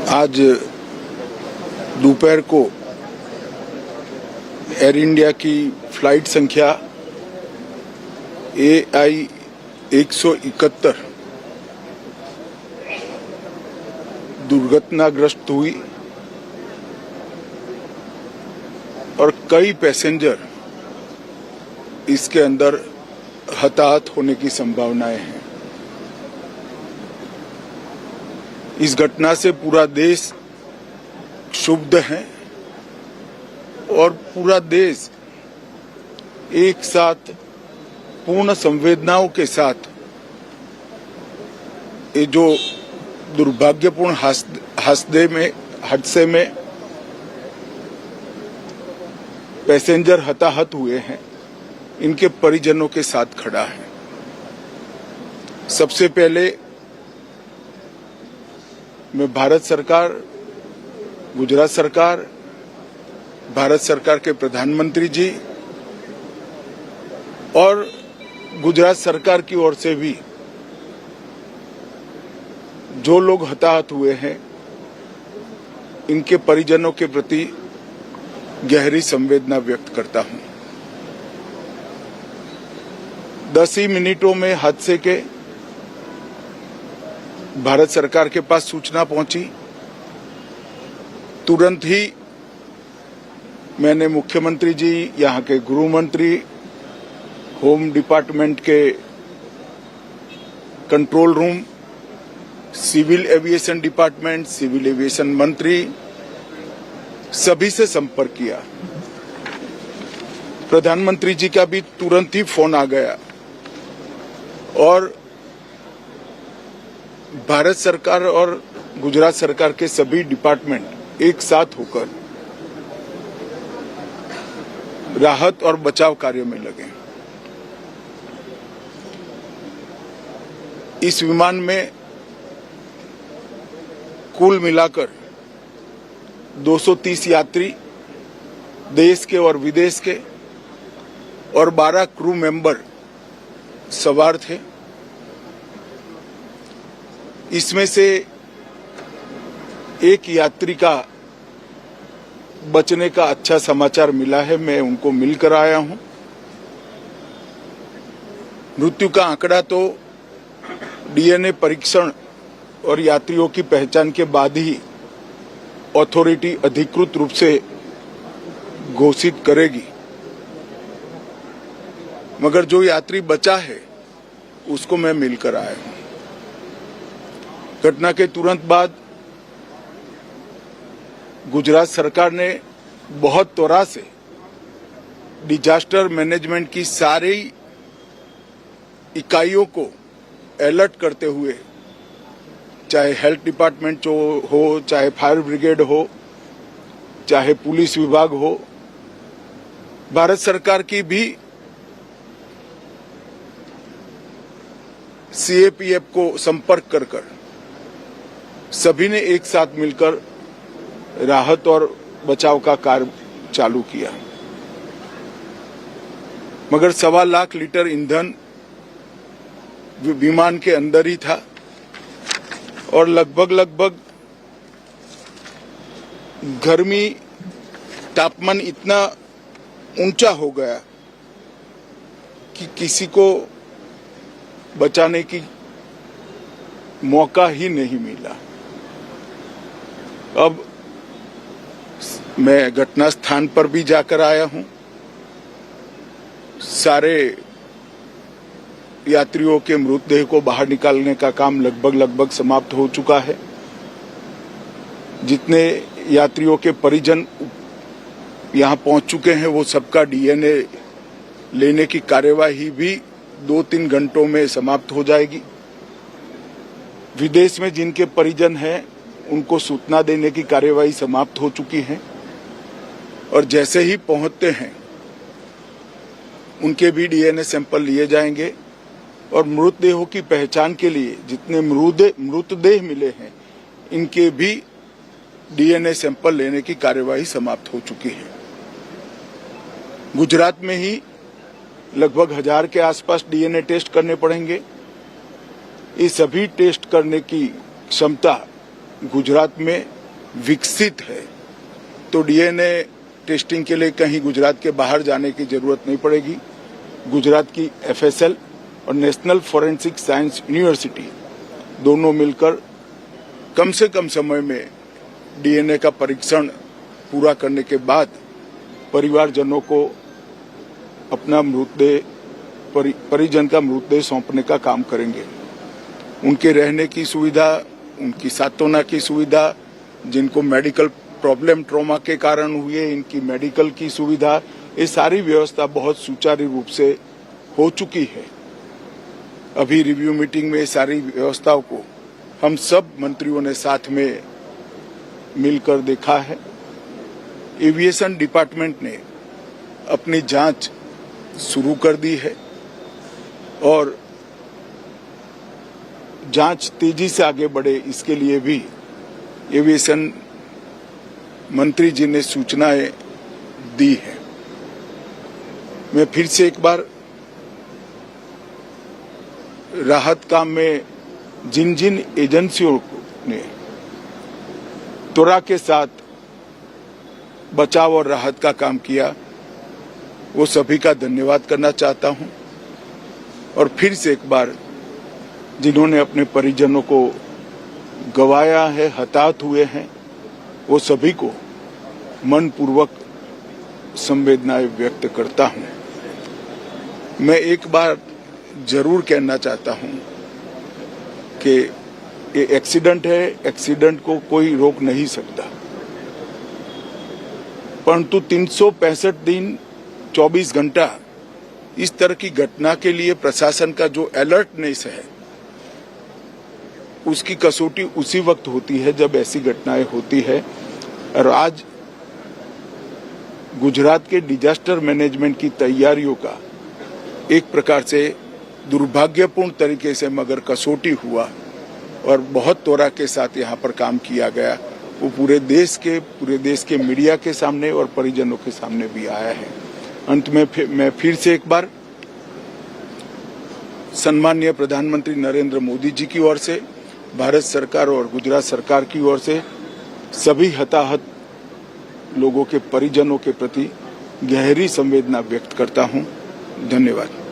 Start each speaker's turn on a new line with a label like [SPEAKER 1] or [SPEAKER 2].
[SPEAKER 1] आज दोपहर को एयर इंडिया की फ्लाइट संख्या AI 171 दुर्घटनाग्रस्त हुई और कई पैसेंजर इसके अंदर हताहत होने की संभावनाएं हैं। इस घटना से पूरा देश क्षुब्ध है और पूरा देश एक साथ पूर्ण संवेदनाओं के साथ ये जो दुर्भाग्यपूर्ण हादसे में पैसेंजर हताहत हुए हैं, इनके परिजनों के साथ खड़ा है। सबसे पहले मैं भारत सरकार, गुजरात सरकार, भारत सरकार के प्रधानमंत्री जी और गुजरात सरकार की ओर से भी जो लोग हताहत हुए हैं, इनके परिजनों के प्रति गहरी संवेदना व्यक्त करता हूं। 10 ही मिनटों में हादसे के भारत सरकार के पास सूचना पहुंची। तुरंत ही मैंने मुख्यमंत्री जी, यहां के गृह मंत्री, होम डिपार्टमेंट के control room, civil aviation department, civil aviation मंत्री, सभी से संपर्क किया। प्रधानमंत्री जी का भी तुरंत ही फोन आ गया और भारत सरकार और गुजरात सरकार के सभी डिपार्टमेंट एक साथ होकर राहत और बचाव कार्य में लगे। इस विमान में कुल मिलाकर 230 यात्री देश के और विदेश के और 12 क्रू मेंबर सवार थे। इसमें से एक यात्री का बचने का अच्छा समाचार मिला है, मैं उनको मिलकर आया हूं। मृत्यु का आंकड़ा तो DNA परीक्षण और यात्रियों की पहचान के बाद ही अथॉरिटी अधिकृत रूप से घोषित करेगी, मगर जो यात्री बचा है उसको मैं मिलकर आया हूं। घटना के तुरंत बाद गुजरात सरकार ने बहुत त्वरा से डिजास्टर मैनेजमेंट की सारी इकाइयों को अलर्ट करते हुए, चाहे हेल्थ डिपार्टमेंट हो, चाहे फायर ब्रिगेड हो, चाहे पुलिस विभाग हो, भारत सरकार की भी CAPF को संपर्क कर सभी ने एक साथ मिलकर राहत और बचाव का कार्य चालू किया। मगर 1.25 लाख लीटर ईंधन विमान के अंदर ही था और लगभग गर्मी, तापमान इतना ऊंचा हो गया कि किसी को बचाने की मौका ही नहीं मिला। अब मैं घटना स्थान पर भी जाकर आया हूं। सारे यात्रियों के मृतदेह को बाहर निकालने का काम लगभग समाप्त हो चुका है। जितने यात्रियों के परिजन यहां पहुंच चुके हैं, वो सबका DNA लेने की कार्यवाही भी 2-3 घंटों में समाप्त हो जाएगी। विदेश में जिनके परिजन हैं, उनको सूचना देने की कार्यवाही समाप्त हो चुकी है और जैसे ही पहुंचते हैं उनके भी DNA सैंपल लिए जाएंगे और मृतदेहों की पहचान के लिए जितने मृतदेह मिले हैं, इनके भी DNA सैंपल लेने की कार्यवाही समाप्त हो चुकी है। गुजरात में ही लगभग 1000 के आसपास DNA टेस्ट करने पड़ेंगे। ये सभी टेस्ट करने की क्षमता गुजरात में विकसित है तो डीएनए टेस्टिंग के लिए कहीं गुजरात के बाहर जाने की जरूरत नहीं पड़ेगी। गुजरात की एफएसएल और नेशनल फॉरेंसिक साइंस यूनिवर्सिटी दोनों मिलकर कम से कम समय में डीएनए का परीक्षण पूरा करने के बाद परिवारजनों को अपना मृतदेह परिजन का मृतदेह सौंपने का काम करेंगे। उनके रहने की सुविधा, उनकी सांत्वना की सुविधा, जिनको मेडिकल प्रॉब्लम ट्रॉमा के कारण हुए इनकी मेडिकल की सुविधा, ये सारी व्यवस्था बहुत सुचारू रूप से हो चुकी है। अभी रिव्यू मीटिंग में सारी व्यवस्थाओं को हम सब मंत्रियों ने साथ में मिलकर देखा है। एविएशन डिपार्टमेंट ने अपनी जांच शुरू कर दी है और जांच तेजी से आगे बढ़े इसके लिए भी एविएशन मंत्री जी ने सूचनाएं दी है। मैं फिर से एक बार राहत काम में जिन जिन एजेंसियों ने त्वरा के साथ बचाव और राहत का काम किया वो सभी का धन्यवाद करना चाहता हूं और फिर से एक बार जिन्होंने अपने परिजनों को गंवाया है, हताहत हुए हैं, वो सभी को मनपूर्वक संवेदनाएं व्यक्त करता हूं। मैं एक बार जरूर कहना चाहता हूं कि ये एक्सीडेंट है, एक्सीडेंट को कोई रोक नहीं सकता, परंतु 365 दिन 24 घंटा इस तरह की घटना के लिए प्रशासन का जो अलर्टनेस है उसकी कसौटी उसी वक्त होती है जब ऐसी घटनाएं होती है। और आज गुजरात के डिजास्टर मैनेजमेंट की तैयारियों का एक प्रकार से दुर्भाग्यपूर्ण तरीके से मगर कसौटी हुआ और बहुत त्वरा के साथ यहाँ पर काम किया गया, वो पूरे देश के मीडिया के सामने और परिजनों के सामने भी आया है। अंत में मैं फिर से एक बार सम्माननीय प्रधानमंत्री नरेंद्र मोदी जी की ओर से, भारत सरकार और गुजरात सरकार की ओर से सभी हताहत लोगों के परिजनों के प्रति गहरी संवेदना व्यक्त करता हूं। धन्यवाद।